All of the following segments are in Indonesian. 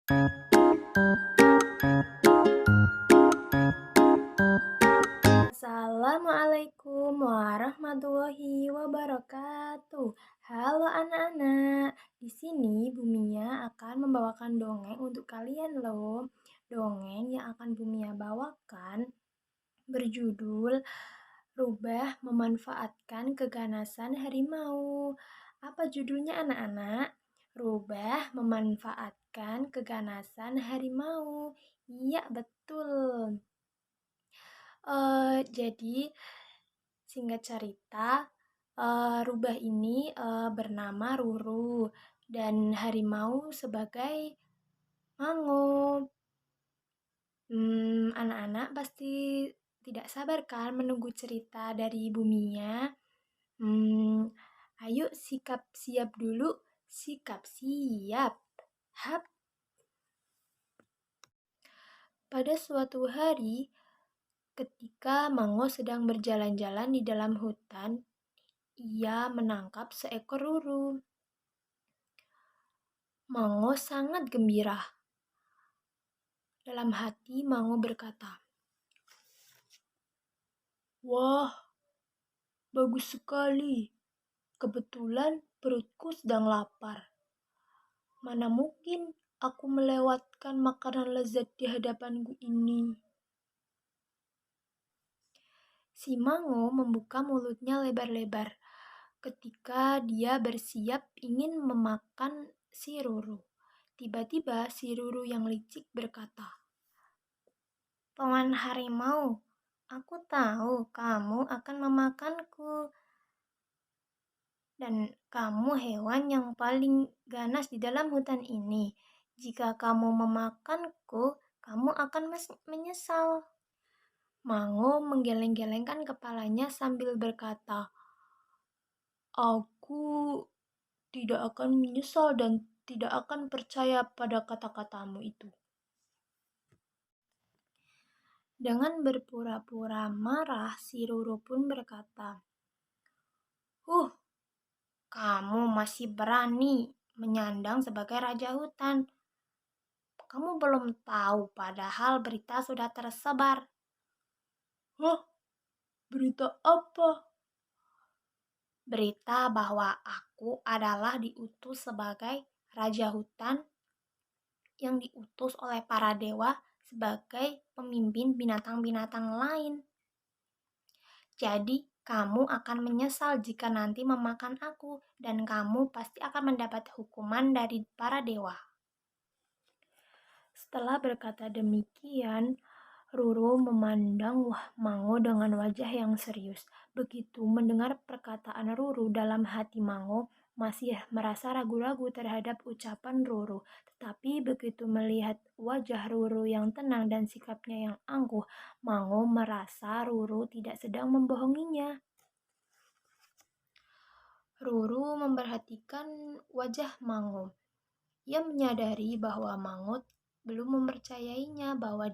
Assalamualaikum warahmatullahi wabarakatuh. Halo anak-anak, di sini Bumia akan membawakan dongeng untuk kalian loh. Dongeng yang akan Bumia bawakan berjudul Rubah Memanfaatkan Keganasan Harimau. Apa judulnya anak-anak? Rubah memanfaatkan keganasan harimau. Iya, betul. Jadi singkat cerita, rubah ini bernama Ruru dan harimau sebagai Mango. Anak-anak pasti tidak sabar kan menunggu cerita dari Bumia? Hmm, Ayo sikap siap dulu, sikap siap. Hap. Pada suatu hari, ketika Mango sedang berjalan-jalan di dalam hutan, ia menangkap seekor ruru. Mango sangat gembira. Dalam hati Mango berkata, "Wah, bagus sekali. Kebetulan perutku sedang lapar. Mana mungkin aku melewatkan makanan lezat di hadapanku ini." Si Mango membuka mulutnya lebar-lebar ketika dia bersiap ingin memakan si Ruru. Tiba-tiba si Ruru yang licik berkata, "Tuan harimau, aku tahu kamu akan memakanku. Dan kamu hewan yang paling ganas di dalam hutan ini. Jika kamu memakanku, kamu akan menyesal." Mango menggeleng-gelengkan kepalanya sambil berkata, "Aku tidak akan menyesal dan tidak akan percaya pada kata-katamu itu." Dengan berpura-pura marah, si Ruru pun berkata, kamu masih berani menyandang sebagai raja hutan. Kamu belum tahu padahal berita sudah tersebar." "Hah? Berita apa?" "Berita bahwa aku adalah diutus sebagai raja hutan yang diutus oleh para dewa sebagai pemimpin binatang-binatang lain. Jadi, kamu akan menyesal jika nanti memakan aku, dan kamu pasti akan mendapat hukuman dari para dewa." Setelah berkata demikian, Ruru memandang Mango dengan wajah yang serius. Begitu mendengar perkataan Ruru, dalam hati Mango masih merasa ragu-ragu terhadap ucapan Ruru. Tetapi begitu melihat wajah Ruru yang tenang dan sikapnya yang angkuh, Mango merasa Ruru tidak sedang membohonginya. Ruru memperhatikan wajah Mango. Ia menyadari bahwa Mango belum mempercayainya bahwa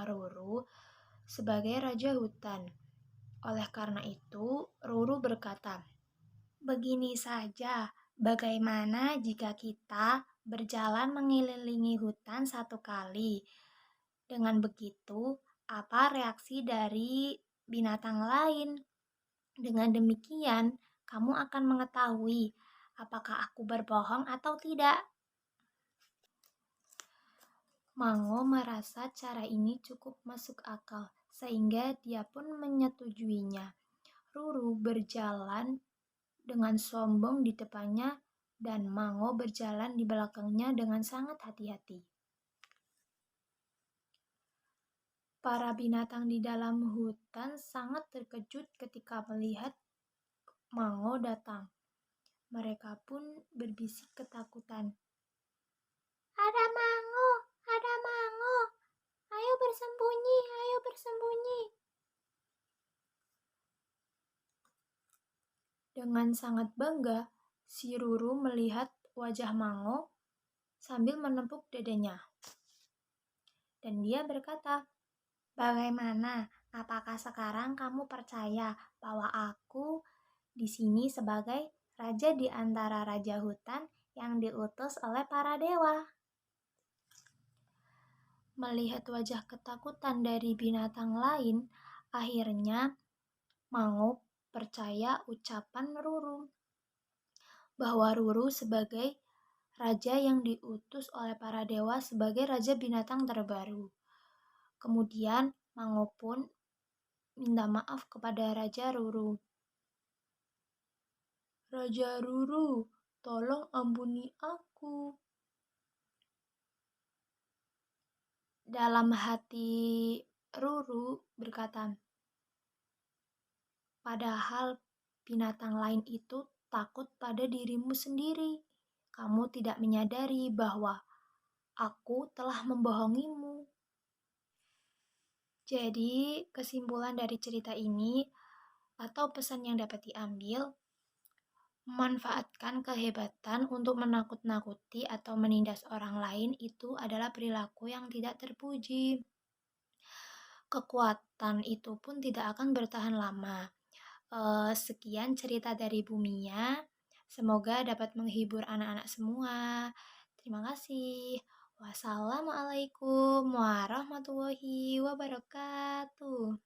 Ruru sebagai raja hutan. Oleh karena itu, Ruru berkata, "Begini saja, bagaimana jika kita berjalan mengelilingi hutan satu kali? Dengan begitu, apa reaksi dari binatang lain? Dengan demikian, kamu akan mengetahui apakah aku berbohong atau tidak." Mango merasa cara ini cukup masuk akal, sehingga dia pun menyetujuinya. Ruru berjalan dengan sombong di depannya, dan Mango berjalan di belakangnya dengan sangat hati-hati. Para binatang di dalam hutan sangat terkejut ketika melihat Mango datang. Mereka pun berbisik ketakutan, "Ada Mango! Ada Mango! Ayo bersembunyi! Ayo bersembunyi!" Dengan sangat bangga, si Ruru melihat wajah Mango sambil menepuk dadanya. Dan dia berkata, "Bagaimana? Apakah sekarang kamu percaya bahwa aku di sini sebagai raja di antara raja hutan yang diutus oleh para dewa?" Melihat wajah ketakutan dari binatang lain, akhirnya Mango percaya ucapan Ruru bahwa Ruru sebagai raja yang diutus oleh para dewa sebagai raja binatang terbaru. Kemudian Mango pun minta maaf kepada Raja Ruru. Raja Ruru, tolong ampuni aku. Dalam hati Ruru berkata, padahal binatang lain itu takut pada dirimu sendiri. Kamu tidak menyadari bahwa aku telah membohongimu. Jadi, kesimpulan dari cerita ini atau pesan yang dapat diambil, memanfaatkan kehebatan untuk menakut-nakuti atau menindas orang lain itu adalah perilaku yang tidak terpuji. Kekuatan itu pun tidak akan bertahan lama. Sekian cerita dari Bumia. Semoga dapat menghibur anak-anak semua. Terima kasih. Wassalamualaikum warahmatullahi wabarakatuh.